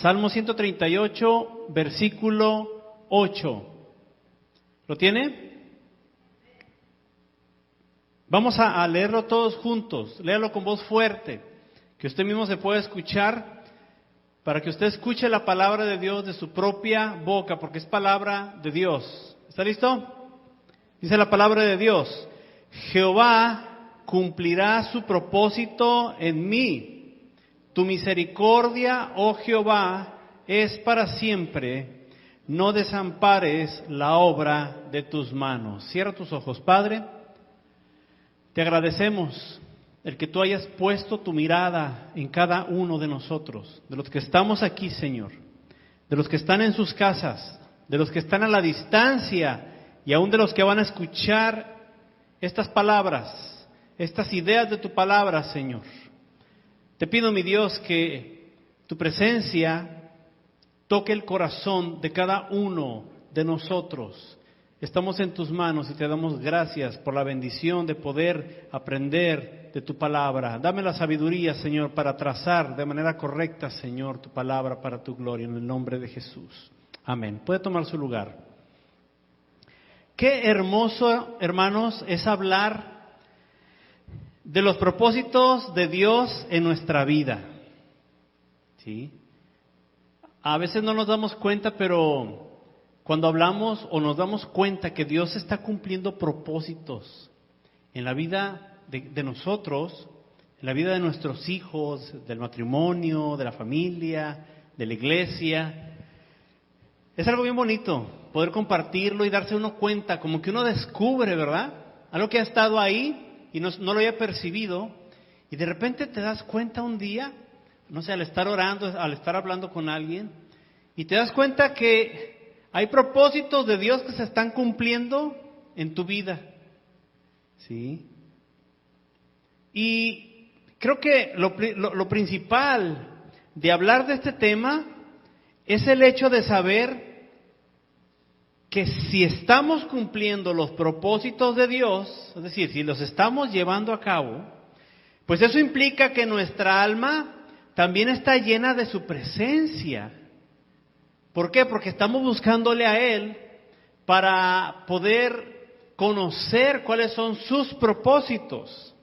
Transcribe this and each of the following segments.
Salmo 138, versículo 8. ¿Lo tiene? Vamos a leerlo todos juntos. Léalo con voz fuerte, que usted mismo se pueda escuchar, para que usted escuche la palabra de Dios de su propia boca, porque es palabra de Dios. ¿Está listo? Dice la palabra de Dios: Jehová cumplirá su propósito en mí. Tu misericordia, oh Jehová, es para siempre. No desampares la obra de tus manos. Cierra tus ojos, Padre. Te agradecemos el que tú hayas puesto tu mirada en cada uno de nosotros, de los que estamos aquí, Señor, de los que están en sus casas, de los que están a la distancia y aún de los que van a escuchar estas palabras, estas ideas de tu palabra, Señor. Te pido, mi Dios, que tu presencia toque el corazón de cada uno de nosotros. Estamos en tus manos y te damos gracias por la bendición de poder aprender de tu palabra. Dame la sabiduría, Señor, para trazar de manera correcta, Señor, tu palabra para tu gloria, en el nombre de Jesús. Amén. Puede tomar su lugar. Qué hermoso, hermanos, es hablar de los propósitos de Dios en nuestra vida. ¿Sí? A veces no nos damos cuenta, pero cuando hablamos o nos damos cuenta que Dios está cumpliendo propósitos en la vida de nosotros, en la vida de nuestros hijos, del matrimonio, de la familia, de la iglesia, es algo bien bonito poder compartirlo y darse uno cuenta, como que uno descubre, ¿verdad? Algo que ha estado ahí y no lo había percibido, y de repente te das cuenta un día, no sé, al estar orando, al estar hablando con alguien, y te das cuenta que hay propósitos de Dios que se están cumpliendo en tu vida. ¿Sí? Y creo que lo principal de hablar de este tema es el hecho de saber que si estamos cumpliendo los propósitos de Dios, es decir, si los estamos llevando a cabo, pues eso implica que nuestra alma también está llena de su presencia. ¿Por qué? Porque estamos buscándole a Él para poder conocer cuáles son sus propósitos.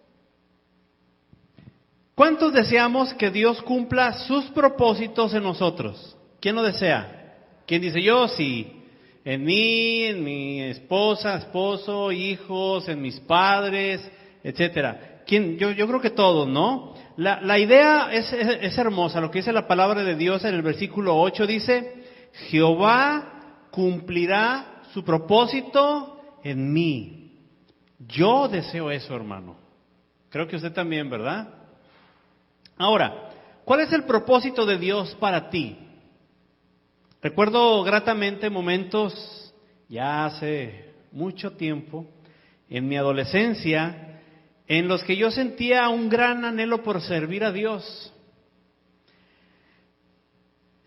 ¿Cuántos deseamos que Dios cumpla sus propósitos en nosotros? ¿Quién lo desea? ¿Quién dice yo? Sí. En mí, en mi esposa, esposo, hijos, en mis padres, etcétera. ¿Quién? Yo creo que todos, ¿no? La idea es hermosa. Lo que dice la palabra de Dios en el versículo 8 dice: Jehová cumplirá su propósito en mí. Yo deseo eso, hermano. Creo que usted también, ¿verdad? Ahora, ¿cuál es el propósito de Dios para ti? Recuerdo gratamente momentos, ya hace mucho tiempo, en mi adolescencia, en los que yo sentía un gran anhelo por servir a Dios.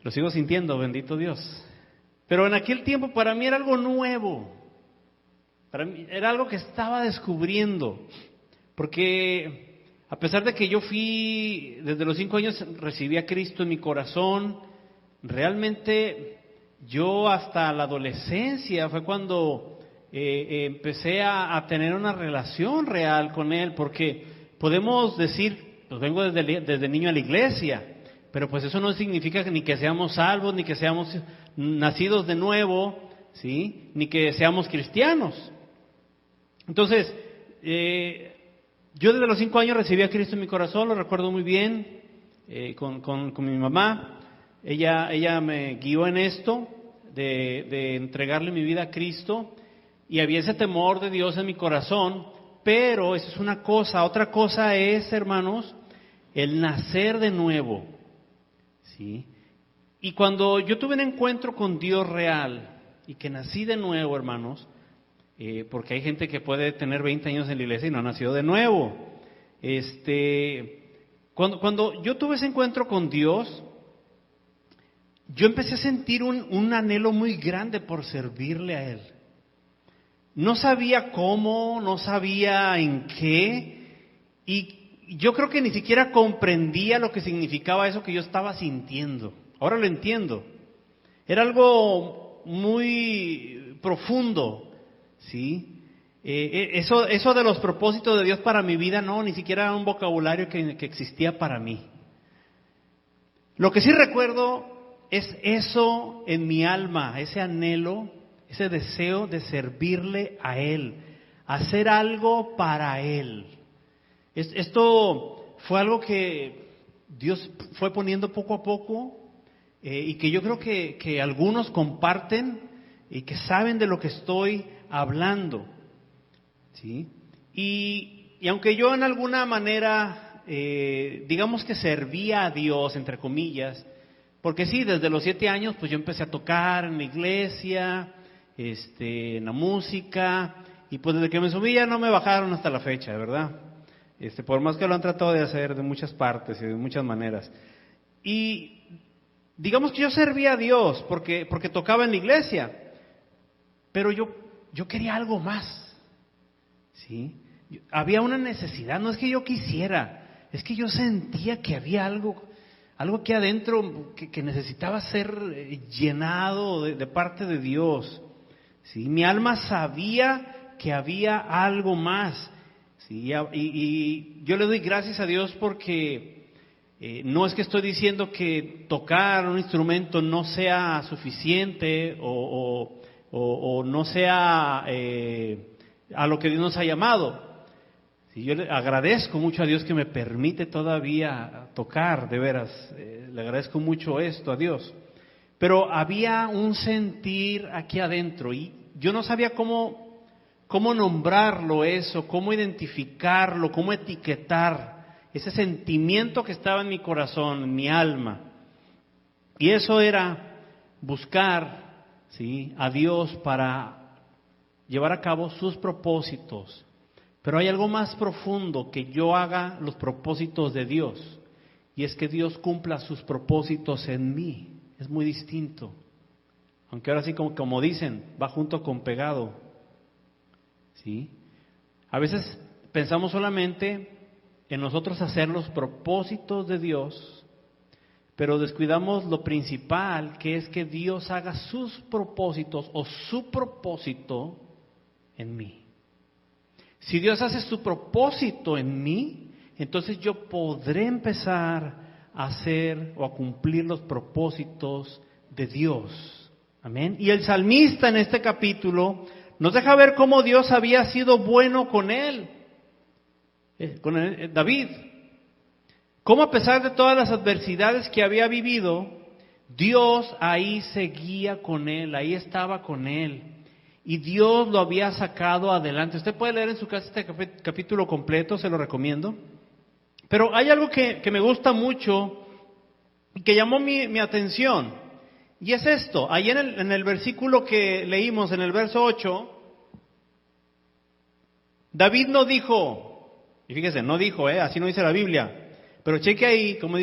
Lo sigo sintiendo, bendito Dios. Pero en aquel tiempo para mí era algo nuevo. Para mí era algo que estaba descubriendo. Porque a pesar de que yo fui, desde los 5 años recibí a Cristo en mi corazón, realmente yo hasta la adolescencia fue cuando empecé a tener una relación real con Él. Porque podemos decir, pues vengo desde niño a la iglesia, pero pues eso no significa ni que seamos salvos, ni que seamos nacidos de nuevo, ¿sí? Ni que seamos cristianos. Entonces, yo desde los 5 años recibí a Cristo en mi corazón, lo recuerdo muy bien, con mi mamá. Ella me guió en esto, de entregarle mi vida a Cristo, y había ese temor de Dios en mi corazón, pero eso es una cosa. Otra cosa es, hermanos, el nacer de nuevo. ¿Sí? Y cuando yo tuve un encuentro con Dios real y que nací de nuevo, hermanos, porque hay gente que puede tener 20 años en la iglesia y no ha nacido de nuevo. Cuando yo tuve ese encuentro con Dios, yo empecé a sentir un anhelo muy grande por servirle a Él. No sabía cómo, no sabía en qué, y yo creo que ni siquiera comprendía lo que significaba eso que yo estaba sintiendo. Ahora lo entiendo. Era algo muy profundo, ¿sí? Eso de los propósitos de Dios para mi vida, no, ni siquiera era un vocabulario que existía para mí. Lo que sí recuerdo es eso en mi alma, ese anhelo, ese deseo de servirle a Él, hacer algo para Él. Esto fue algo que Dios fue poniendo poco a poco y que yo creo que algunos comparten y que saben de lo que estoy hablando, ¿sí? Y aunque yo en alguna manera, digamos que servía a Dios, entre comillas, porque sí, desde los 7 años pues yo empecé a tocar en la iglesia, en la música, y pues desde que me subí ya no me bajaron hasta la fecha, ¿verdad? Por más que lo han tratado de hacer de muchas partes y de muchas maneras. Y digamos que yo servía a Dios porque tocaba en la iglesia, pero yo quería algo más, ¿sí? Había una necesidad, no es que yo quisiera, es que yo sentía que había algo aquí adentro que necesitaba ser llenado de parte de Dios, ¿sí? Mi alma sabía que había algo más, ¿sí? Y yo le doy gracias a Dios porque no es que estoy diciendo que tocar un instrumento no sea suficiente o no sea a lo que Dios nos ha llamado. Sí, yo le agradezco mucho a Dios que me permite todavía tocar, de veras, le agradezco mucho esto a Dios. Pero había un sentir aquí adentro y yo no sabía cómo nombrarlo eso, cómo identificarlo, cómo etiquetar ese sentimiento que estaba en mi corazón, en mi alma. Y eso era buscar, ¿sí?, a Dios para llevar a cabo sus propósitos. Pero hay algo más profundo, que yo haga los propósitos de Dios. Y es que Dios cumpla sus propósitos en mí. Es muy distinto. Aunque ahora sí, como dicen, va junto con pegado, ¿sí? A veces pensamos solamente en nosotros hacer los propósitos de Dios, pero descuidamos lo principal, que es que Dios haga sus propósitos o su propósito en mí. Si Dios hace su propósito en mí, entonces yo podré empezar a hacer o a cumplir los propósitos de Dios. Amén. Y el salmista en este capítulo nos deja ver cómo Dios había sido bueno con él. David, cómo a pesar de todas las adversidades que había vivido, Dios ahí seguía con él, ahí estaba con él, y Dios lo había sacado adelante. Usted puede leer en su casa este capítulo completo, se lo recomiendo. Pero hay algo que me gusta mucho y que llamó mi atención, y es esto. Ahí en el versículo que leímos, en el verso 8, David no dijo, y fíjese, no dijo, así no dice la Biblia, pero cheque ahí, como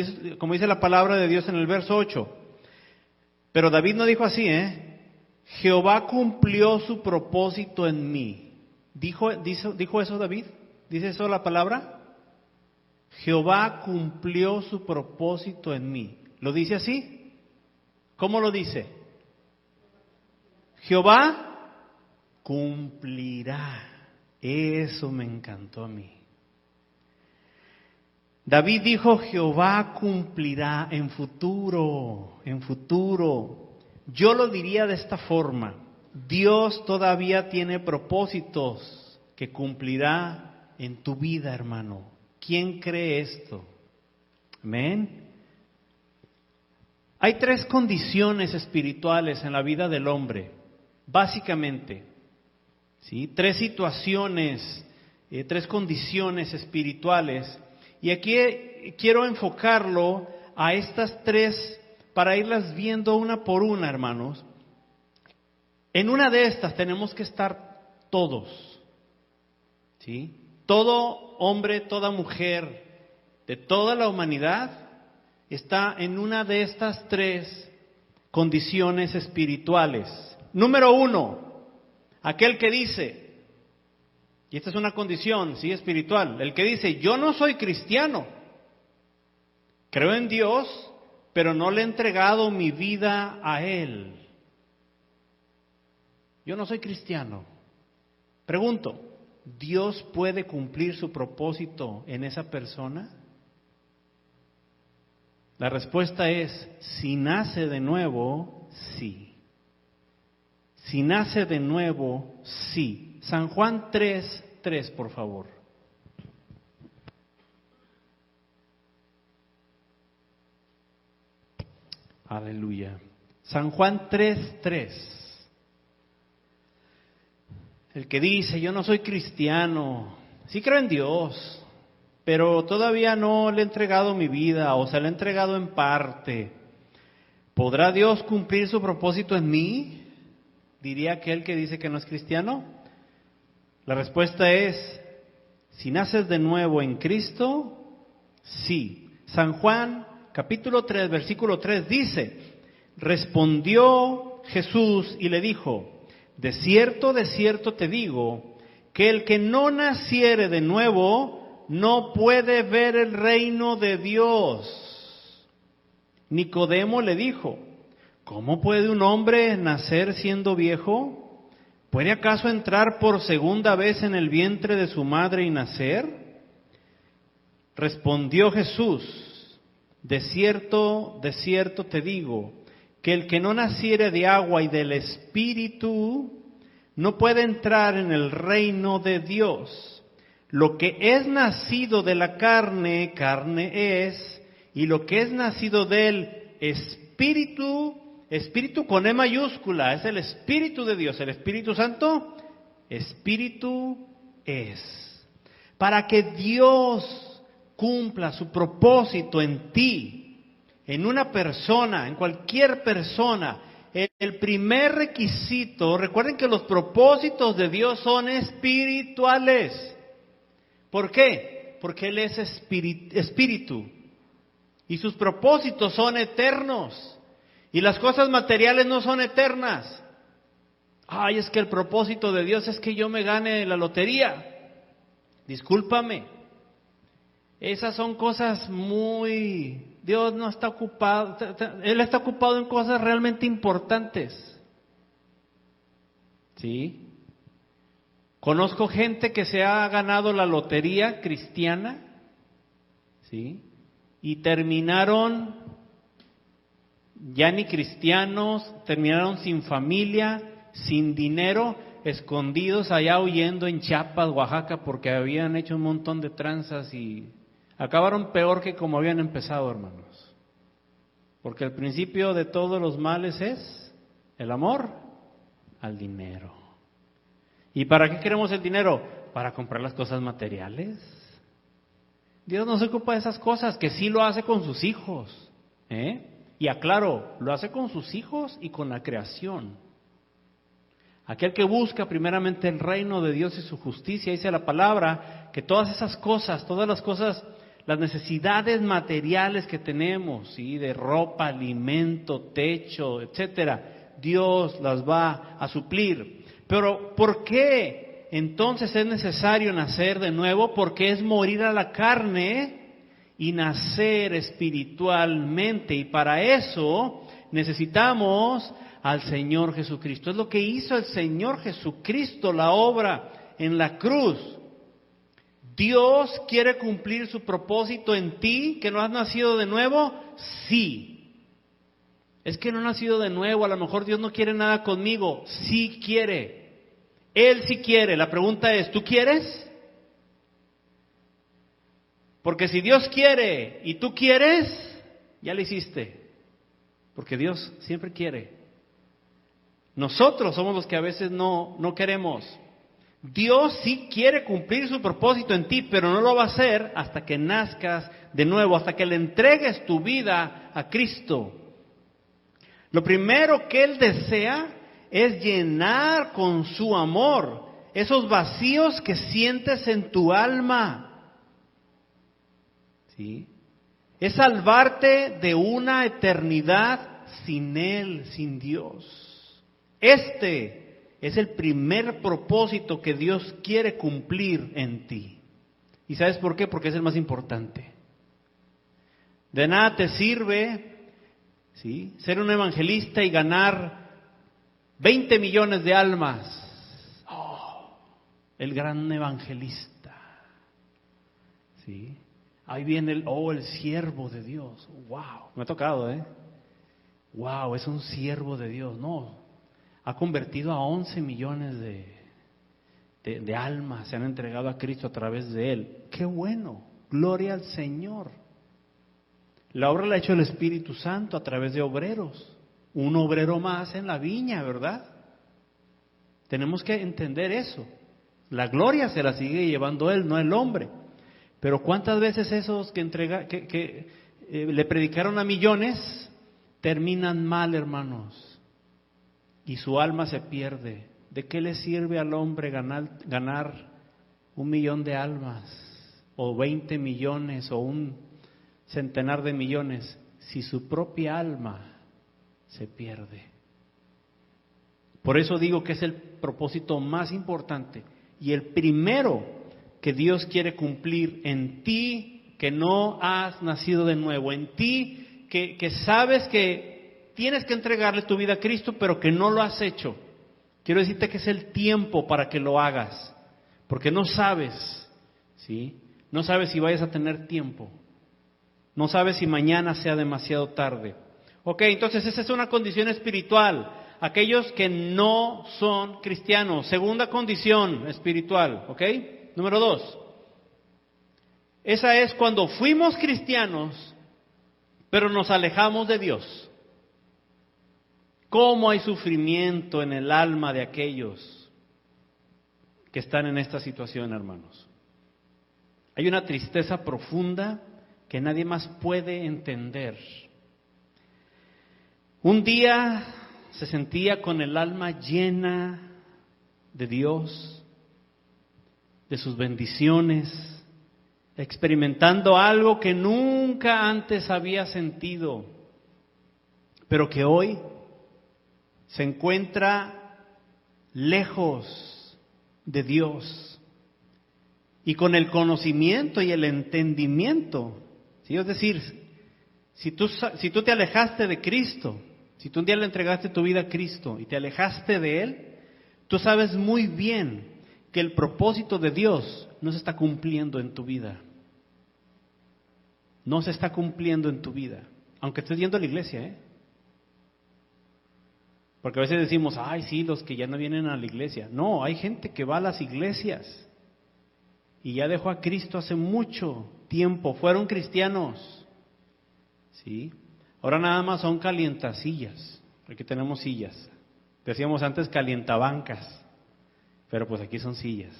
dice la palabra de Dios en el verso 8. Pero David no dijo así, Jehová cumplió su propósito en mí. ¿Dijo eso David? ¿Dice eso la palabra? Jehová cumplió su propósito en mí. ¿Lo dice así? ¿Cómo lo dice? Jehová cumplirá. Eso me encantó a mí. David dijo, Jehová cumplirá en futuro, en futuro. Yo lo diría de esta forma: Dios todavía tiene propósitos que cumplirá en tu vida, hermano. ¿Quién cree esto? Amén. Hay 3 condiciones espirituales en la vida del hombre, básicamente, ¿sí? 3 situaciones, 3 condiciones espirituales. Y aquí quiero enfocarlo a estas 3 para irlas viendo una por una, hermanos. En una de estas tenemos que estar todos, ¿sí? Todo hombre, toda mujer, de toda la humanidad, está en una de estas 3 condiciones espirituales. Número 1, aquel que dice, y esta es una condición, sí, espiritual, el que dice, yo no soy cristiano, creo en Dios, pero no le he entregado mi vida a Él. Yo no soy cristiano. Pregunto, ¿Dios puede cumplir su propósito en esa persona? La respuesta es, si nace de nuevo, sí. Si nace de nuevo, sí. San Juan 3:3, por favor. Aleluya. San Juan 3:3. El que dice, yo no soy cristiano, sí creo en Dios, pero todavía no le he entregado mi vida, o se la he entregado en parte. ¿Podrá Dios cumplir su propósito en mí? Diría aquel que dice que no es cristiano. La respuesta es, si naces de nuevo en Cristo, sí. San Juan capítulo 3, versículo 3 dice, respondió Jesús y le dijo, de cierto te digo, que el que no naciere de nuevo no puede ver el reino de Dios. Nicodemo le dijo, ¿cómo puede un hombre nacer siendo viejo? ¿Puede acaso entrar por segunda vez en el vientre de su madre y nacer? Respondió Jesús, de cierto te digo, que el que no naciere de agua y del Espíritu no puede entrar en el reino de Dios. Lo que es nacido de la carne, carne es, y lo que es nacido del Espíritu, Espíritu con E mayúscula, es el Espíritu de Dios, el Espíritu Santo, Espíritu es. Para que Dios cumpla su propósito en ti, en una persona, en cualquier persona, el primer requisito, recuerden que los propósitos de Dios son espirituales. ¿Por qué? Porque Él es espíritu y sus propósitos son eternos y las cosas materiales no son eternas. Ay, es que el propósito de Dios es que yo me gane la lotería. Discúlpame. Esas son cosas muy... Dios no está ocupado, Él está ocupado en cosas realmente importantes. ¿Sí? Conozco gente que se ha ganado la lotería cristiana, ¿sí? Y terminaron ya ni cristianos, terminaron sin familia, sin dinero, escondidos allá huyendo en Chiapas, Oaxaca, porque habían hecho un montón de tranzas y acabaron peor que como habían empezado, hermanos. Porque el principio de todos los males es el amor al dinero. ¿Y para qué queremos el dinero? Para comprar las cosas materiales. Dios no se ocupa de esas cosas, que sí lo hace con sus hijos. Y aclaro, lo hace con sus hijos y con la creación. Aquel que busca primeramente el reino de Dios y su justicia, dice la palabra, que todas esas cosas, todas las cosas, las necesidades materiales que tenemos, ¿sí? De ropa, alimento, techo, etcétera, Dios las va a suplir. Pero ¿por qué entonces es necesario nacer de nuevo? Porque es morir a la carne y nacer espiritualmente. Y para eso necesitamos al Señor Jesucristo. Es lo que hizo el Señor Jesucristo, la obra en la cruz. ¿Dios quiere cumplir su propósito en ti, que no has nacido de nuevo? Sí. Es que no he nacido de nuevo, a lo mejor Dios no quiere nada conmigo. Sí quiere. Él sí quiere. La pregunta es, ¿tú quieres? Porque si Dios quiere y tú quieres, ya lo hiciste. Porque Dios siempre quiere. Nosotros somos los que a veces no queremos. Dios sí quiere cumplir su propósito en ti, pero no lo va a hacer hasta que nazcas de nuevo, hasta que le entregues tu vida a Cristo. Lo primero que Él desea es llenar con su amor esos vacíos que sientes en tu alma. ¿Sí? Es salvarte de una eternidad sin Él, sin Dios. Este es el primer propósito que Dios quiere cumplir en ti. ¿Y sabes por qué? Porque es el más importante. De nada te sirve ¿sí? Ser un evangelista y ganar 20 millones de almas. Oh, el gran evangelista. ¿Sí? Ahí viene el siervo de Dios. Wow, me ha tocado, Wow, es un siervo de Dios. No, ha convertido a 11 millones de almas, se han entregado a Cristo a través de él. ¡Qué bueno! Gloria al Señor. La obra la ha hecho el Espíritu Santo a través de obreros. Un obrero más en la viña, ¿verdad? Tenemos que entender eso. La gloria se la sigue llevando él, no el hombre. Pero ¿cuántas veces esos que le predicaron a millones terminan mal, hermanos? Y su alma se pierde. ¿De qué le sirve al hombre ganar 1 millón de almas? O 20 millones o un centenar de millones si su propia alma se pierde. Por eso digo que es el propósito más importante y el primero que Dios quiere cumplir en ti, que no has nacido de nuevo, en ti que sabes que tienes que entregarle tu vida a Cristo, pero que no lo has hecho. Quiero decirte que es el tiempo para que lo hagas, porque no sabes, ¿sí? No sabes si vayas a tener tiempo. No sabes si mañana sea demasiado tarde. Ok, entonces esa es una condición espiritual. Aquellos que no son cristianos. Segunda condición espiritual, ¿ok? Número 2. Esa es cuando fuimos cristianos, pero nos alejamos de Dios. ¿Cómo hay sufrimiento en el alma de aquellos que están en esta situación, hermanos? Hay una tristeza profunda que nadie más puede entender. Un día se sentía con el alma llena de Dios, de sus bendiciones, experimentando algo que nunca antes había sentido, pero que hoy se encuentra lejos de Dios y con el conocimiento y el entendimiento, ¿sí? Es decir, si tú te alejaste de Cristo, si tú un día le entregaste tu vida a Cristo y te alejaste de Él, tú sabes muy bien que el propósito de Dios no se está cumpliendo en tu vida. No se está cumpliendo en tu vida, aunque estés yendo a la iglesia, Porque a veces decimos, ay, sí, los que ya no vienen a la iglesia. No, hay gente que va a las iglesias y ya dejó a Cristo hace mucho tiempo, fueron cristianos, ¿sí? Ahora nada más son calientasillas, aquí tenemos sillas. Decíamos antes calientabancas, pero pues aquí son sillas.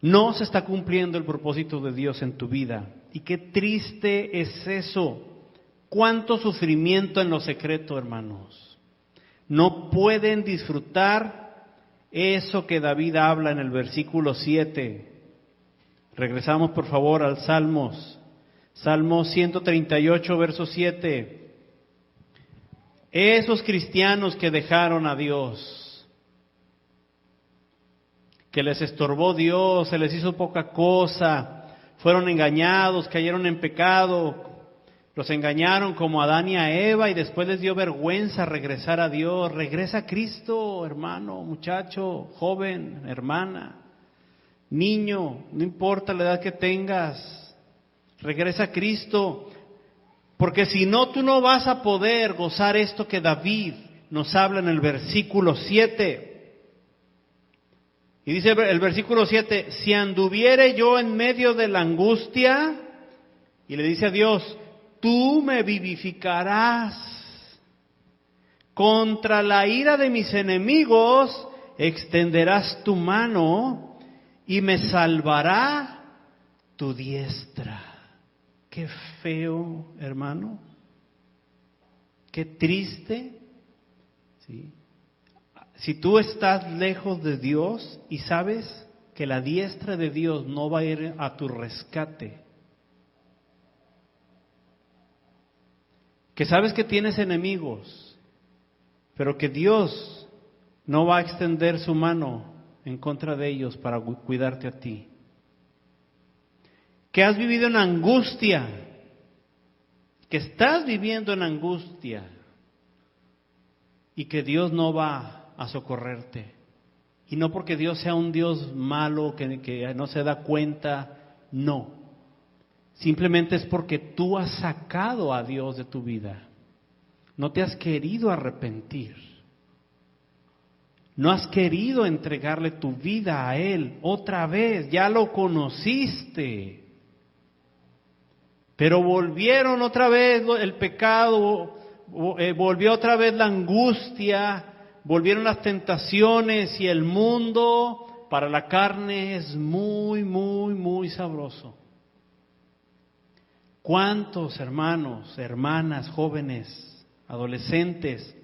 No se está cumpliendo el propósito de Dios en tu vida. Y qué triste es eso. Cuánto sufrimiento en lo secreto, hermanos. No pueden disfrutar eso que David habla en el versículo 7. Regresamos por favor al Salmos. Salmo 138, verso 7. Esos cristianos que dejaron a Dios, que les estorbó Dios, se les hizo poca cosa, fueron engañados, cayeron en pecado, los engañaron como a Adán y a Eva y después les dio vergüenza regresar a Dios. Regresa a Cristo, hermano, muchacho, joven, hermana, niño, no importa la edad que tengas, regresa a Cristo, porque si no, tú no vas a poder gozar esto que David nos habla en el versículo 7. Y dice el versículo 7, si anduviere yo en medio de la angustia, y le dice a Dios, tú me vivificarás. Contra la ira de mis enemigos extenderás tu mano y me salvará tu diestra. Qué feo, hermano. Qué triste. ¿Sí? Si tú estás lejos de Dios y sabes que la diestra de Dios no va a ir a tu rescate, que sabes que tienes enemigos, pero que Dios no va a extender su mano en contra de ellos para cuidarte a ti, que has vivido en angustia, que estás viviendo en angustia y que Dios no va a socorrerte. Y no porque Dios sea un Dios malo que no se da cuenta, no. Simplemente es porque tú has sacado a Dios de tu vida. No te has querido arrepentir. No has querido entregarle tu vida a Él otra vez. Ya lo conociste. Pero volvieron otra vez el pecado, volvió otra vez la angustia, volvieron las tentaciones y el mundo para la carne es muy, muy, muy sabroso. ¿Cuántos hermanos, hermanas, jóvenes, adolescentes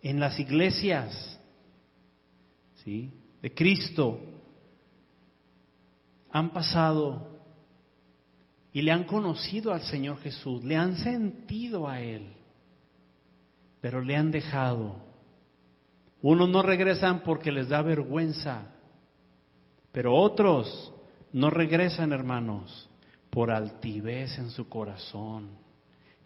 en las iglesias, ¿sí?, de Cristo han pasado y le han conocido al Señor Jesús, le han sentido a Él, pero le han dejado? Unos no regresan porque les da vergüenza, pero otros no regresan, hermanos, por altivez en su corazón.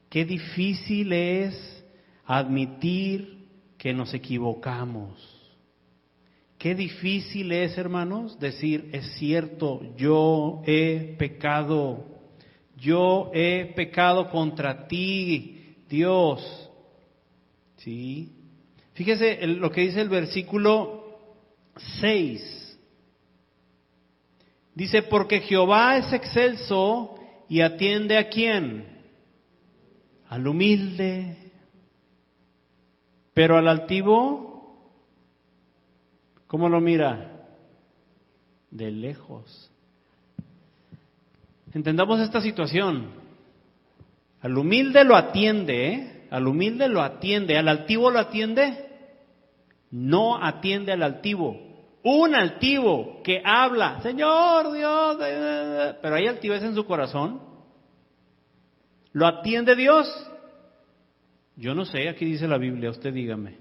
Qué difícil es admitir que nos equivocamos. Qué difícil es, hermanos, decir, es cierto, yo he pecado contra ti, Dios. ¿Sí? Fíjese lo que dice el versículo 6. Dice, porque Jehová es excelso y atiende ¿a quién? Al humilde. Pero al altivo, ¿cómo lo mira? De lejos. Entendamos esta situación. Al humilde lo atiende, ¿eh? Al humilde lo atiende. ¿Al altivo lo atiende? No atiende al altivo. Un altivo que habla, Señor Dios, pero hay altivez en su corazón. ¿Lo atiende Dios? Yo no sé, aquí dice la Biblia, usted dígame.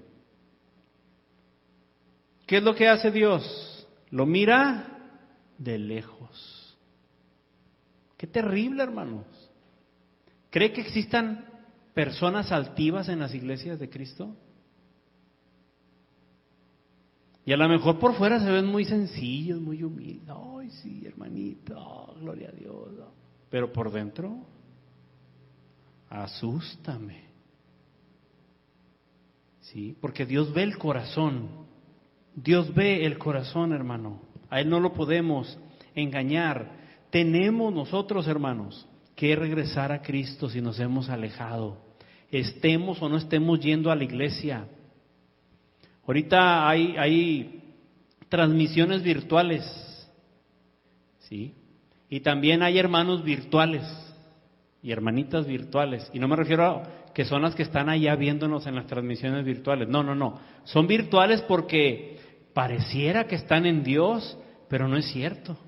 ¿Qué es lo que hace Dios? Lo mira de lejos. Qué terrible, hermanos. ¿Cree que existan personas altivas en las iglesias de Cristo? Y a lo mejor por fuera se ven muy sencillos, muy humildes. Ay, sí, hermanito, gloria a Dios. Pero por dentro, asústame. Sí, porque Dios ve el corazón. Dios ve el corazón, hermano. A Él no lo podemos engañar. Tenemos nosotros, hermanos, que regresar a Cristo si nos hemos alejado. Estemos o no estemos yendo a la iglesia. Ahorita hay transmisiones virtuales, ¿sí? Y también hay hermanos virtuales y hermanitas virtuales. Y no me refiero a que son las que están allá viéndonos en las transmisiones virtuales. No. Son virtuales porque pareciera que están en Dios, pero no es cierto.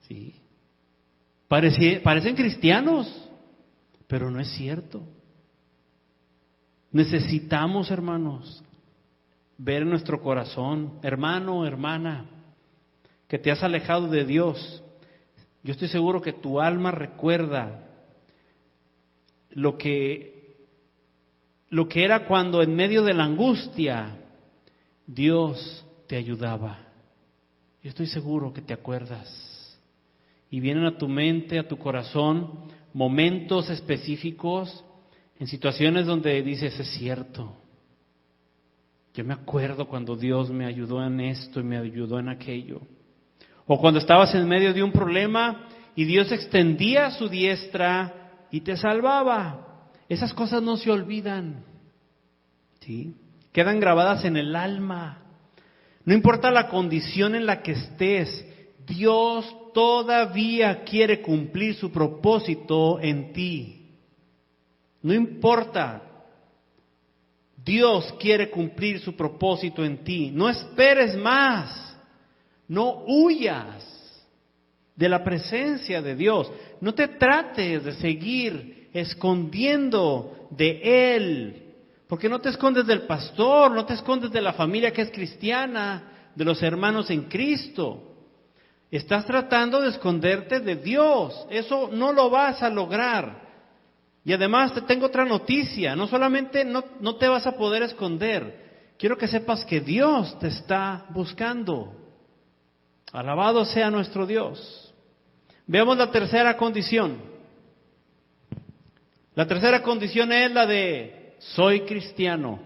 ¿Sí? Parecen cristianos, pero no es cierto. Necesitamos, hermanos, ver en nuestro corazón, hermano, hermana, que te has alejado de Dios. Yo estoy seguro que tu alma recuerda lo que era cuando en medio de la angustia Dios te ayudaba. Yo estoy seguro que te acuerdas. Y vienen a tu mente, a tu corazón, momentos específicos, en situaciones donde dices, es cierto. Yo me acuerdo cuando Dios me ayudó en esto y me ayudó en aquello. O cuando estabas en medio de un problema y Dios extendía su diestra y te salvaba. Esas cosas no se olvidan, ¿sí? Quedan grabadas en el alma. No importa la condición en la que estés, Dios todavía quiere cumplir su propósito en ti. No importa. Dios quiere cumplir su propósito en ti. No esperes más. No huyas de la presencia de Dios. No te trates de seguir escondiendo de Él. Porque no te escondes del pastor, no te escondes de la familia que es cristiana, de los hermanos en Cristo. Estás tratando de esconderte de Dios. Eso no lo vas a lograr. Y además te tengo otra noticia, no solamente no te vas a poder esconder, quiero que sepas que Dios te está buscando. Alabado sea nuestro Dios. Veamos la tercera condición. La tercera condición es la de soy cristiano.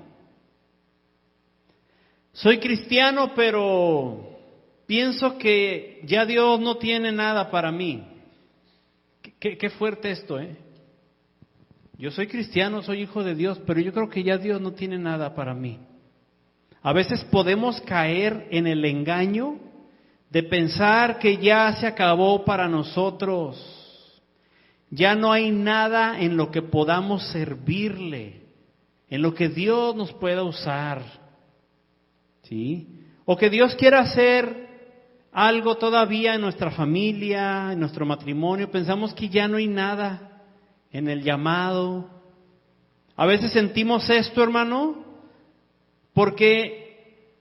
Soy cristiano, pero pienso que ya Dios no tiene nada para mí. Qué fuerte esto, ¿eh? Yo soy cristiano, soy hijo de Dios, pero yo creo que ya Dios no tiene nada para mí. A veces podemos caer en el engaño de pensar que ya se acabó para nosotros. Ya no hay nada en lo que podamos servirle, en lo que Dios nos pueda usar. ¿Sí? O que Dios quiera hacer algo todavía en nuestra familia, en nuestro matrimonio. Pensamos que ya no hay nada en el llamado. A veces sentimos esto, hermano, porque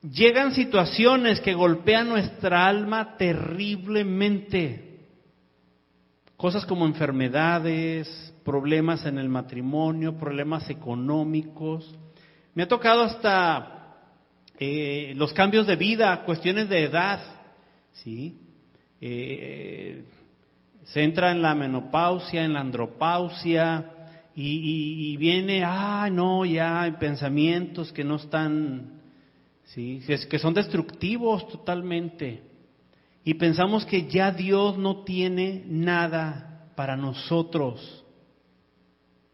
llegan situaciones que golpean nuestra alma terriblemente. Cosas como enfermedades, problemas en el matrimonio, problemas económicos. Me ha tocado hasta los cambios de vida, cuestiones de edad, ¿sí? Se entra en la menopausia, en la andropausia, y viene, no, ya hay pensamientos que no están, ¿sí? Que son destructivos totalmente. Y pensamos que ya Dios no tiene nada para nosotros.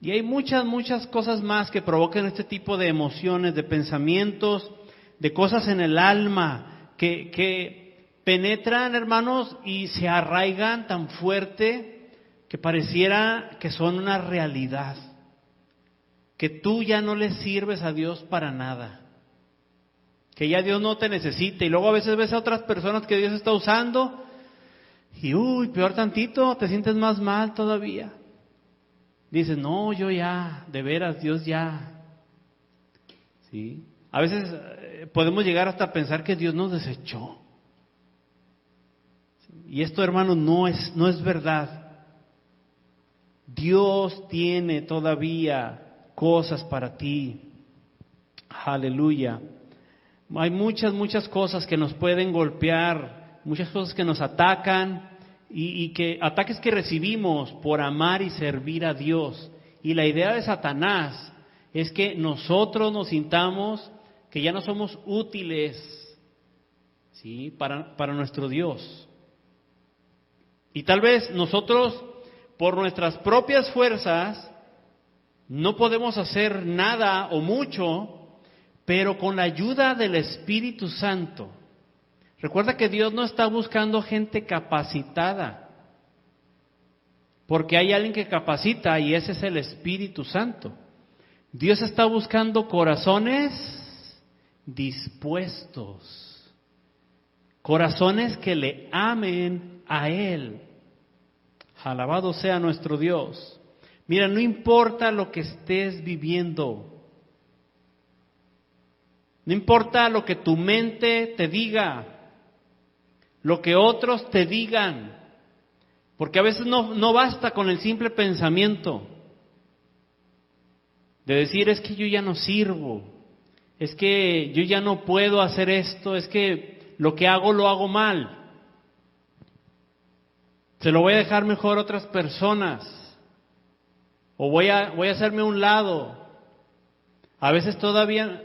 Y hay muchas cosas más que provocan este tipo de emociones, de pensamientos, de cosas en el alma que penetran, hermanos, y se arraigan tan fuerte que pareciera que son una realidad, que tú ya no le sirves a Dios para nada, que ya Dios no te necesita. Y luego a veces ves a otras personas que Dios está usando y peor tantito, te sientes más mal todavía. Dices, no, yo ya, de veras, Dios ya. ¿Sí? A veces podemos llegar hasta pensar que Dios nos desechó. Y esto, hermano, no es verdad. Dios tiene todavía cosas para ti. Aleluya. Hay muchas cosas que nos pueden golpear, muchas cosas que nos atacan y que ataques que recibimos por amar y servir a Dios. Y la idea de Satanás es que nosotros nos sintamos que ya no somos útiles, ¿sí? para nuestro Dios. Y tal vez nosotros, por nuestras propias fuerzas, no podemos hacer nada o mucho, pero con la ayuda del Espíritu Santo. Recuerda que Dios no está buscando gente capacitada, porque hay alguien que capacita y ese es el Espíritu Santo. Dios está buscando corazones dispuestos, corazones que le amen a Él. Alabado sea nuestro Dios. Mira, no importa lo que estés viviendo, no importa lo que tu mente te diga, lo que otros te digan, porque a veces no basta con el simple pensamiento de decir, es que yo ya no sirvo, es que yo ya no puedo hacer esto, es que lo que hago lo hago mal. Se lo voy a dejar mejor a otras personas, o voy a hacerme a un lado. A veces todavía,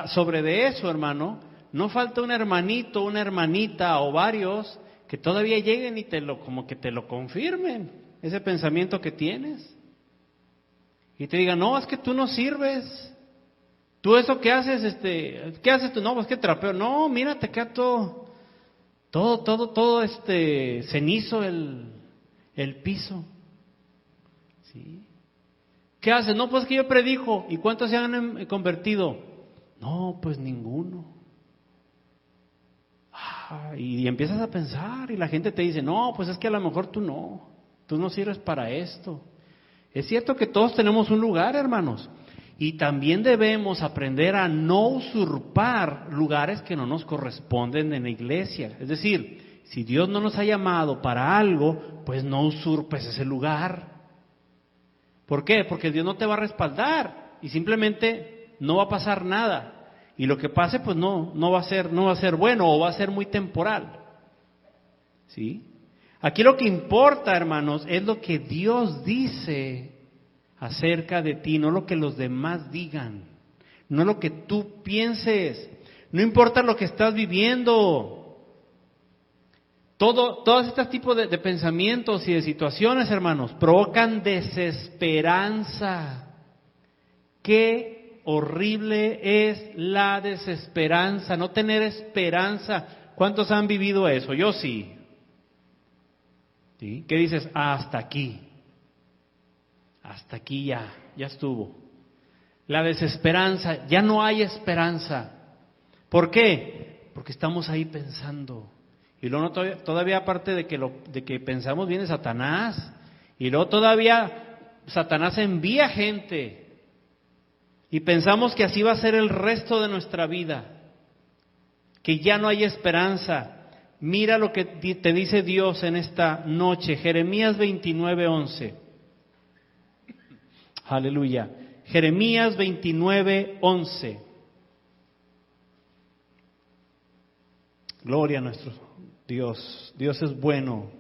sobre de eso, hermano, no falta un hermanito, una hermanita o varios que todavía lleguen y como que te lo confirmen, ese pensamiento que tienes. Y te digan, no, es que tú no sirves. Tú eso que haces, ¿qué haces tú? No, pues que trapeo. No, mira, te queda todo cenizo el piso. ¿Sí? ¿Qué haces? No, pues que yo predijo. ¿Y cuántos se han convertido? No, pues ninguno. Y empiezas a pensar y la gente te dice, no, pues es que a lo mejor tú no sirves para esto. Es cierto que todos tenemos un lugar, hermanos, y también debemos aprender a no usurpar lugares que no nos corresponden en la iglesia. Es decir, si Dios no nos ha llamado para algo, pues no usurpes ese lugar. ¿Por qué? Porque Dios no te va a respaldar y simplemente no va a pasar nada. Y lo que pase, pues no va a ser bueno o va a ser muy temporal. ¿Sí? Aquí lo que importa, hermanos, es lo que Dios dice acerca de ti, no lo que los demás digan, no lo que tú pienses, no importa lo que estás viviendo. Todos estos tipos de pensamientos y de situaciones, hermanos, provocan desesperanza. Qué horrible es la desesperanza, no tener esperanza. ¿Cuántos han vivido eso? Yo sí. ¿Sí? ¿Qué dices? Hasta aquí ya estuvo. La desesperanza, ya no hay esperanza. ¿Por qué? Porque estamos ahí pensando. Y luego todavía aparte de que pensamos viene Satanás, y luego todavía Satanás envía gente, y pensamos que así va a ser el resto de nuestra vida, que ya no hay esperanza. Mira lo que te dice Dios en esta noche, Jeremías 29:11. Aleluya. Jeremías 29:11. Gloria a nuestro Dios. Dios es bueno.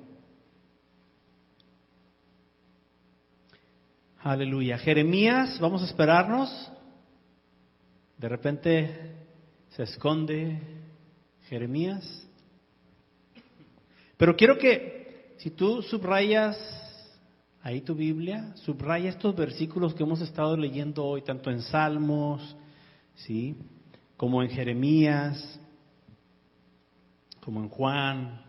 Aleluya. Jeremías, vamos a esperarnos. De repente se esconde Jeremías. Pero quiero que, si tú subrayas ahí tu Biblia, subraya estos versículos que hemos estado leyendo hoy, tanto en Salmos, ¿sí?, como en Jeremías, como en Juan.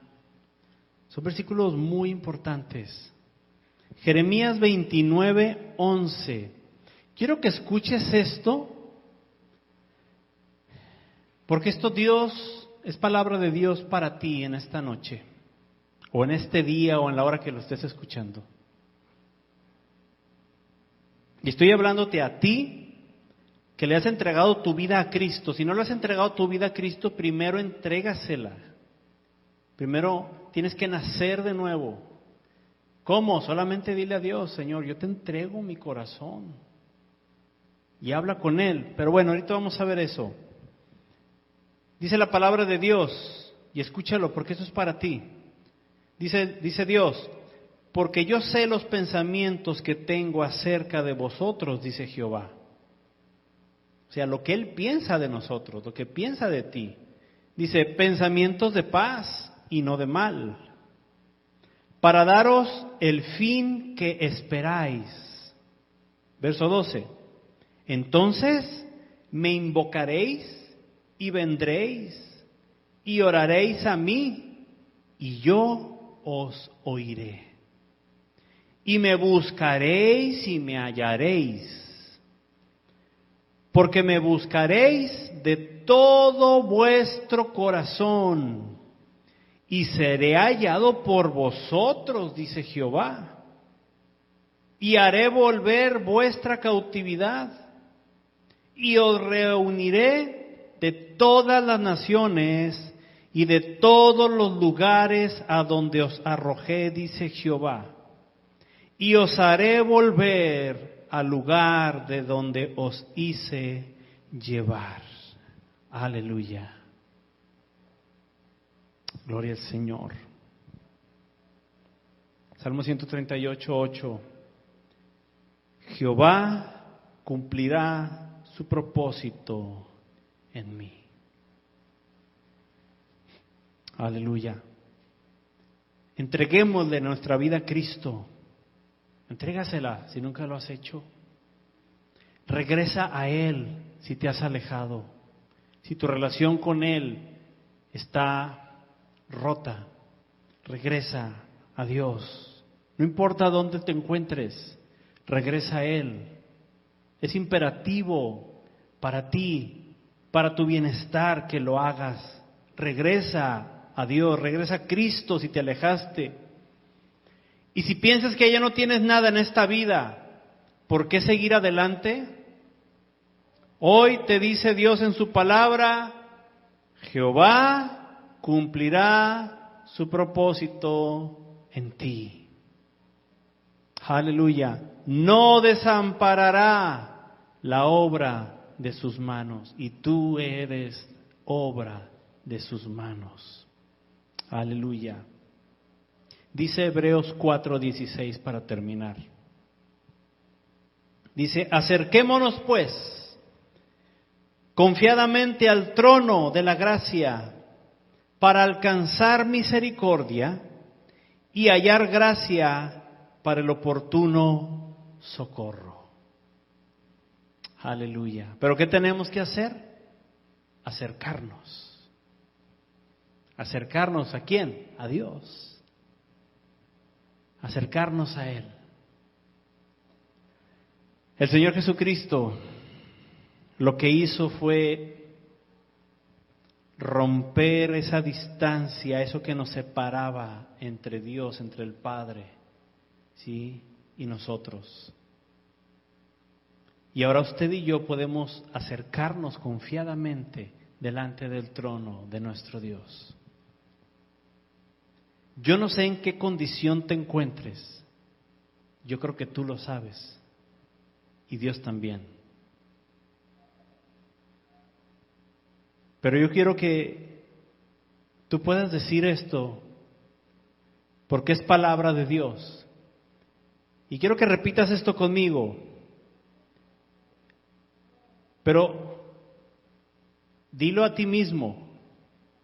Son versículos muy importantes. Jeremías 29:11. Quiero que escuches esto, porque esto es palabra de Dios para ti en esta noche, o en este día, o en la hora que lo estés escuchando. Y estoy hablándote a ti, que le has entregado tu vida a Cristo. Si no le has entregado tu vida a Cristo, primero entrégasela. Primero tienes que nacer de nuevo. ¿Cómo? Solamente dile a Dios: Señor, yo te entrego mi corazón. Y habla con Él. Pero bueno, ahorita vamos a ver eso. Dice la palabra de Dios, y escúchalo porque eso es para ti. Dice Dios: porque yo sé los pensamientos que tengo acerca de vosotros, dice Jehová. O sea, lo que Él piensa de nosotros, lo que piensa de ti. Dice: pensamientos de paz y no de mal, para daros el fin que esperáis. Verso 12. Entonces me invocaréis y vendréis y oraréis a mí, y yo os oiré. Y me buscaréis y me hallaréis, porque me buscaréis de todo vuestro corazón, y seré hallado por vosotros, dice Jehová, y haré volver vuestra cautividad, y os reuniré de todas las naciones y de todos los lugares a donde os arrojé, dice Jehová, y os haré volver al lugar de donde os hice llevar. Aleluya. Gloria al Señor. Salmo 138:8. Jehová cumplirá su propósito en mí. Aleluya. Entreguémosle nuestra vida a Cristo. Entrégasela si nunca lo has hecho. Regresa a Él si te has alejado. Si tu relación con Él está rota, regresa a Dios. No importa dónde te encuentres, regresa a Él. Es imperativo para ti, para tu bienestar, que lo hagas. Regresa a Dios, regresa a Cristo si te alejaste. Y si piensas que ya no tienes nada en esta vida, ¿por qué seguir adelante? Hoy te dice Dios en su palabra: Jehová cumplirá su propósito en ti. Aleluya. No desamparará la obra de sus manos, y tú eres obra de sus manos. Aleluya. Dice Hebreos 4:16 para terminar. Dice, acerquémonos pues confiadamente al trono de la gracia para alcanzar misericordia y hallar gracia para el oportuno socorro. Aleluya. ¿Pero qué tenemos que hacer? Acercarnos. ¿Acercarnos a quién? A Dios. Acercarnos a Él. El Señor Jesucristo lo que hizo fue romper esa distancia, eso que nos separaba entre Dios, entre el Padre, ¿sí? Y nosotros. Y ahora usted y yo podemos acercarnos confiadamente delante del trono de nuestro Dios. Yo no sé en qué condición te encuentres, yo creo que tú lo sabes. Y Dios también. Pero yo quiero que tú puedas decir esto, porque es palabra de Dios. Y quiero que repitas esto conmigo. Pero dilo a ti mismo,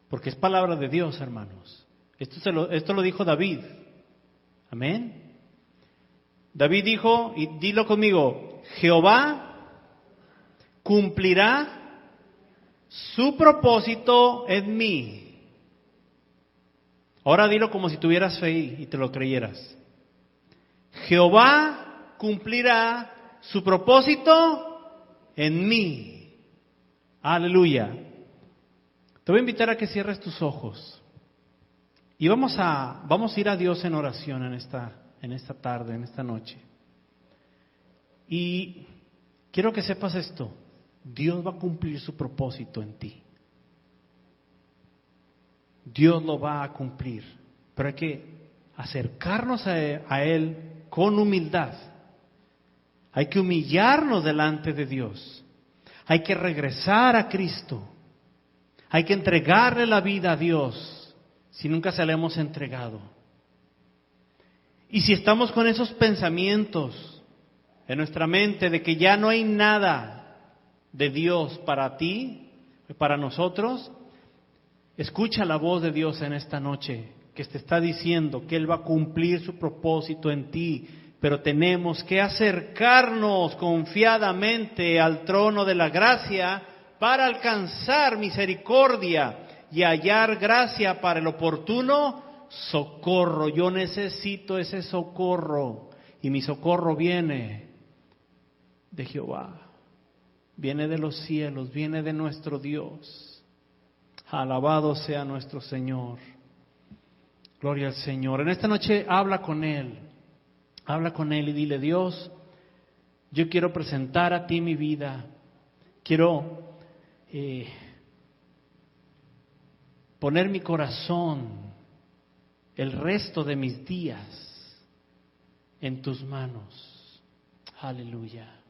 porque es palabra de Dios, hermanos. Esto lo dijo David. Amén. David dijo, y dilo conmigo, Jehová cumplirá su propósito en mí. Ahora dilo como si tuvieras fe y te lo creyeras. Jehová cumplirá su propósito en mí. Aleluya. Te voy a invitar a que cierres tus ojos. Y vamos a ir a Dios en oración en esta tarde, en esta noche. Y quiero que sepas esto, Dios va a cumplir su propósito en ti. Dios lo va a cumplir, pero hay que acercarnos a Él con humildad. Hay que humillarnos delante de Dios. Hay que regresar a Cristo. Hay que entregarle la vida a Dios si nunca se la hemos entregado. Y si estamos con esos pensamientos en nuestra mente de que ya no hay nada de Dios para ti, para nosotros, escucha la voz de Dios en esta noche, que te está diciendo que Él va a cumplir su propósito en ti, pero tenemos que acercarnos confiadamente al trono de la gracia para alcanzar misericordia y hallar gracia para el oportuno socorro. Yo necesito ese socorro, y mi socorro viene de Jehová, viene de los cielos, viene de nuestro Dios. Alabado sea nuestro Señor. Gloria al Señor. En esta noche habla con Él y dile: Dios, yo quiero presentar a ti mi vida, quiero poner mi corazón, el resto de mis días en tus manos. Aleluya.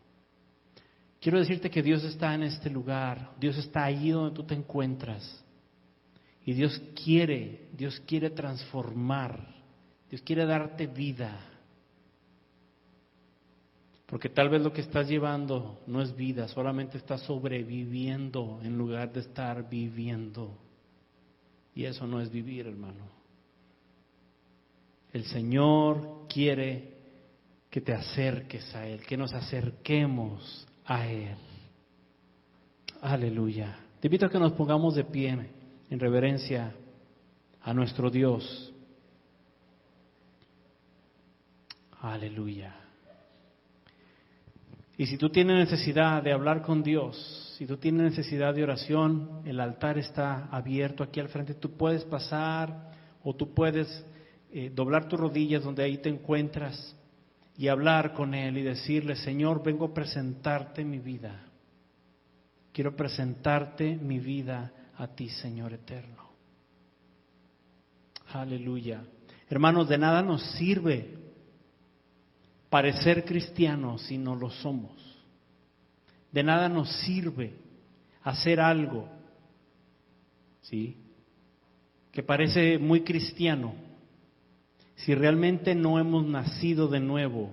Quiero decirte que Dios está en este lugar, Dios está ahí donde tú te encuentras. Y Dios quiere transformar, Dios quiere darte vida. Porque tal vez lo que estás llevando no es vida, solamente estás sobreviviendo en lugar de estar viviendo. Y eso no es vivir, hermano. El Señor quiere que te acerques a Él, que nos acerquemos a Él. Aleluya. Te invito a que nos pongamos de pie en reverencia a nuestro Dios. Aleluya. Y si tú tienes necesidad de hablar con Dios, si tú tienes necesidad de oración, el altar está abierto aquí al frente. Tú puedes pasar o tú puedes doblar tus rodillas donde ahí te encuentras y hablar con Él y decirle: Señor, vengo a presentarte mi vida. Quiero presentarte mi vida a ti, Señor eterno. Aleluya. Hermanos, de nada nos sirve parecer cristianos si no lo somos. De nada nos sirve hacer algo, ¿sí?, que parece muy cristiano, si realmente no hemos nacido de nuevo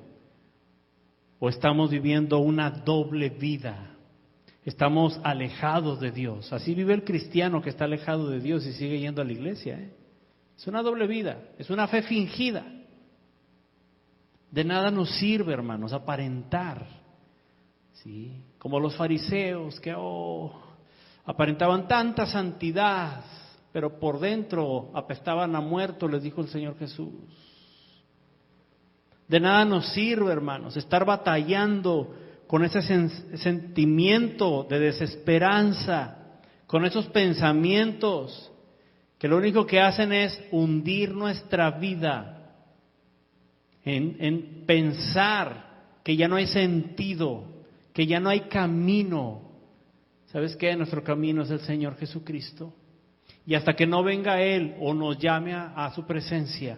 o estamos viviendo una doble vida, estamos alejados de Dios. Así vive el cristiano que está alejado de Dios y sigue yendo a la iglesia, Es una doble vida, es una fe fingida. De nada nos sirve, hermanos, aparentar, ¿sí? Como los fariseos que aparentaban tanta santidad, pero por dentro apestaban a muerto, les dijo el Señor Jesús. De nada nos sirve, hermanos, estar batallando con ese sentimiento de desesperanza, con esos pensamientos que lo único que hacen es hundir nuestra vida en pensar que ya no hay sentido, que ya no hay camino. ¿Sabes qué? Nuestro camino es el Señor Jesucristo. Y hasta que no venga Él o nos llame a su presencia,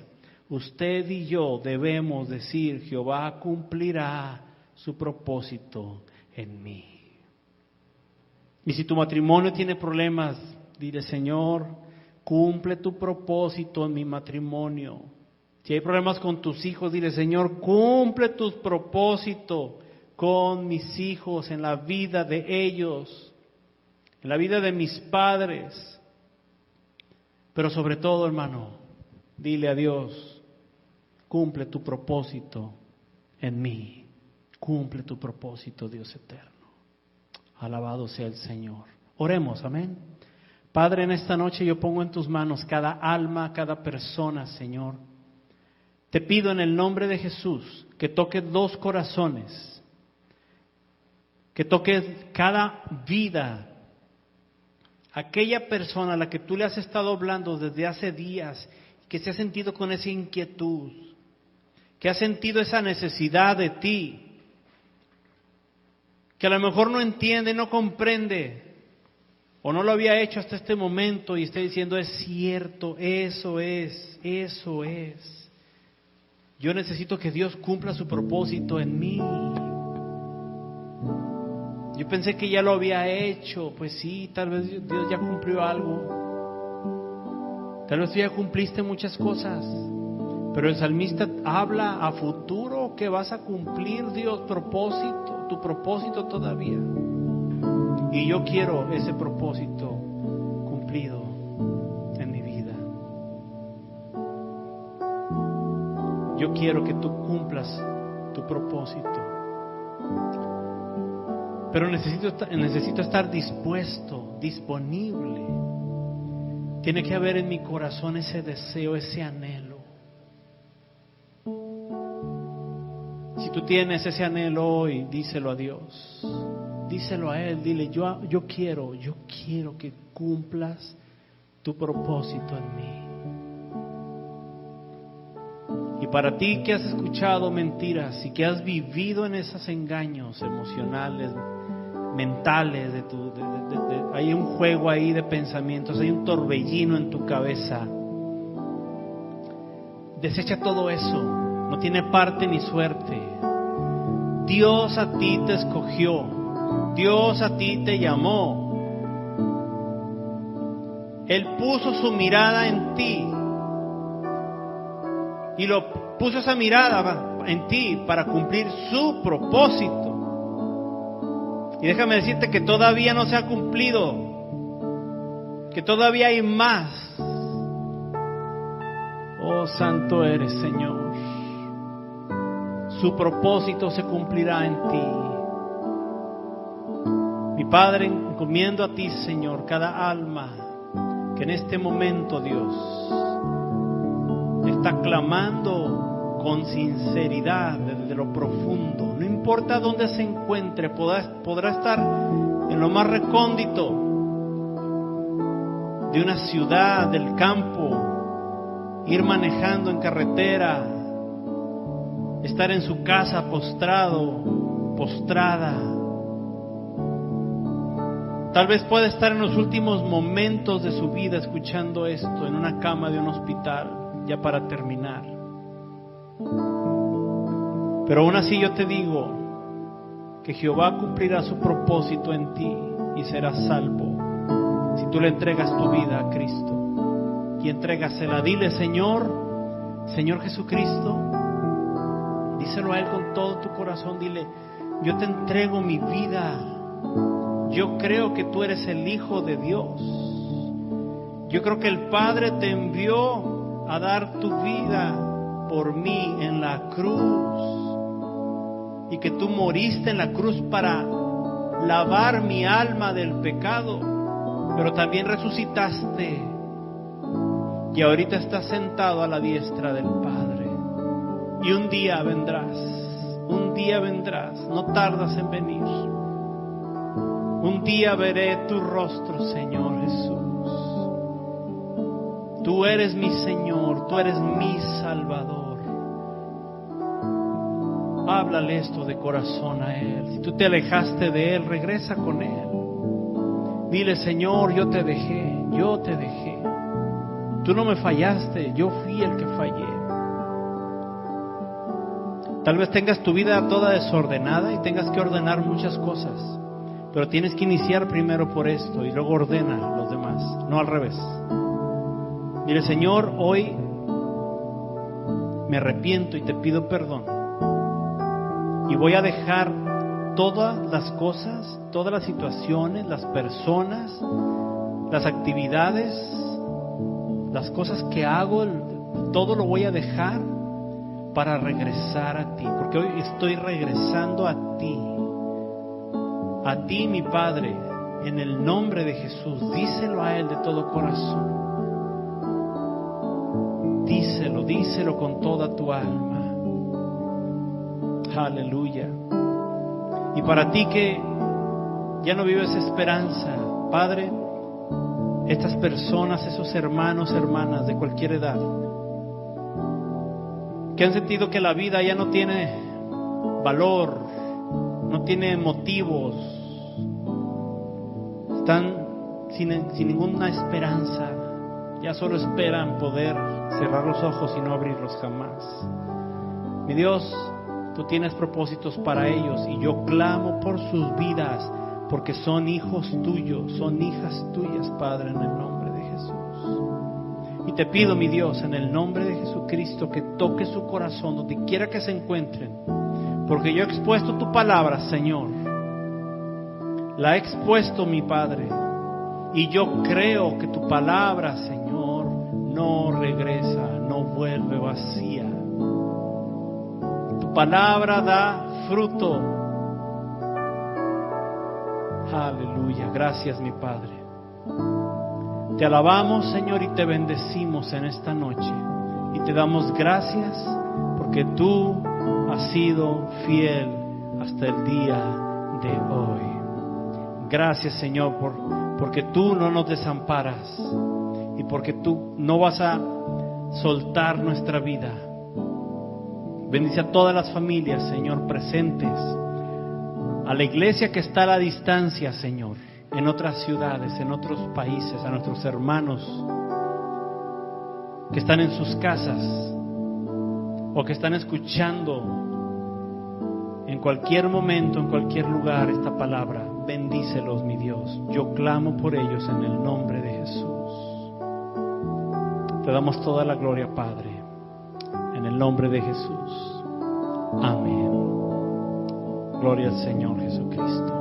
usted y yo debemos decir: Jehová cumplirá su propósito en mí. Y si tu matrimonio tiene problemas, dile: Señor, cumple tu propósito en mi matrimonio. Si hay problemas con tus hijos, dile: Señor, cumple tus propósitos con mis hijos, en la vida de ellos, en la vida de mis padres. Pero sobre todo, hermano, dile a Dios: cumple tu propósito en mí. Cumple tu propósito, Dios eterno. Alabado sea el Señor. Oremos, amén. Padre, en esta noche yo pongo en tus manos cada alma, cada persona, Señor. Te pido en el nombre de Jesús que toques 2 corazones, que toques cada vida. Aquella persona a la que tú le has estado hablando desde hace días, que se ha sentido con esa inquietud, que ha sentido esa necesidad de ti, que a lo mejor no entiende, no comprende, o no lo había hecho hasta este momento y está diciendo: es cierto, eso es. Yo necesito que Dios cumpla su propósito en mí. Yo pensé que ya lo había hecho. Pues sí, tal vez Dios ya cumplió algo. Tal vez tú ya cumpliste muchas cosas. Pero el salmista habla a futuro que vas a cumplir, Dios, tu propósito todavía. Y yo quiero ese propósito cumplido en mi vida. Yo quiero que tú cumplas tu propósito. Pero necesito estar dispuesto, disponible. Tiene que haber en mi corazón ese deseo, ese anhelo. Si tú tienes ese anhelo hoy, díselo a Dios. Díselo a Él, dile: yo quiero que cumplas tu propósito en mí. Y para ti que has escuchado mentiras y que has vivido en esos engaños emocionales, mentales, hay un juego ahí de pensamientos, hay un torbellino en tu cabeza. Desecha todo eso, no tiene parte ni suerte. Dios a ti te escogió, Dios a ti te llamó. Él puso su mirada en ti y puso esa mirada en ti para cumplir su propósito. Y déjame decirte que todavía no se ha cumplido, que todavía hay más. Oh, santo eres, Señor. Su propósito se cumplirá en ti. Mi Padre, encomiendo a ti, Señor, cada alma que en este momento, Dios, está clamando con sinceridad desde lo profundo. No importa dónde se encuentre, podrá estar en lo más recóndito de una ciudad, del campo, ir manejando en carretera, estar en su casa postrado, postrada. Tal vez pueda estar en los últimos momentos de su vida escuchando esto en una cama de un hospital, ya para terminar. Pero aún así yo te digo que Jehová cumplirá su propósito en ti y serás salvo si tú le entregas tu vida a Cristo. Y entrégasela. Dile: Señor Jesucristo, díselo a Él con todo tu corazón. Dile: yo te entrego mi vida. Yo creo que tú eres el Hijo de Dios. Yo creo que el Padre te envió a dar tu vida por mí en la cruz. Y que tú moriste en la cruz para lavar mi alma del pecado. Pero también resucitaste. Y ahorita estás sentado a la diestra del Padre. Y un día vendrás, no tardas en venir. Un día veré tu rostro, Señor Jesús. Tú eres mi Señor, tú eres mi Salvador. Háblale esto de corazón a Él. Si tú te alejaste de Él, regresa con Él. Dile: Señor, yo te dejé. Tú no me fallaste, yo fui el que fallé. Tal vez tengas tu vida toda desordenada y tengas que ordenar muchas cosas, pero tienes que iniciar primero por esto y luego ordena los demás, no al revés. Dile: Señor, hoy me arrepiento y te pido perdón, y voy a dejar todas las cosas, todas las situaciones, las personas, las actividades, las cosas que hago, todo lo voy a dejar para regresar a ti, porque hoy estoy regresando a ti, mi Padre, en el nombre de Jesús. Díselo a Él de todo corazón. Díselo con toda tu alma. Aleluya. Y para ti que ya no vives esperanza, Padre, estas personas, esos hermanos, hermanas de cualquier edad, que han sentido que la vida ya no tiene valor, no tiene motivos, están sin ninguna esperanza, ya solo esperan poder cerrar los ojos y no abrirlos jamás. Mi Dios, tú tienes propósitos para ellos y yo clamo por sus vidas, porque son hijos tuyos, son hijas tuyas, Padre, en el nombre de Jesús. Y te pido, mi Dios, en el nombre de Jesucristo, que toque su corazón donde quiera que se encuentren, porque yo he expuesto tu palabra, Señor. La he expuesto, mi Padre, y yo creo que tu palabra, Señor, no regresa, no vuelve vacía. Tu palabra da fruto. Aleluya, gracias, mi Padre. Te alabamos, Señor, y te bendecimos en esta noche. Y te damos gracias porque tú has sido fiel hasta el día de hoy. Gracias, Señor, porque tú no nos desamparas y porque tú no vas a soltar nuestra vida. Bendice a todas las familias, Señor, presentes, a la iglesia que está a la distancia, Señor, en otras ciudades, en otros países, a nuestros hermanos que están en sus casas o que están escuchando en cualquier momento, en cualquier lugar esta palabra. Bendícelos, mi Dios. Yo clamo por ellos en el nombre de Jesús. Te damos toda la gloria, Padre, en el nombre de Jesús. Amén. Gloria al Señor Jesucristo.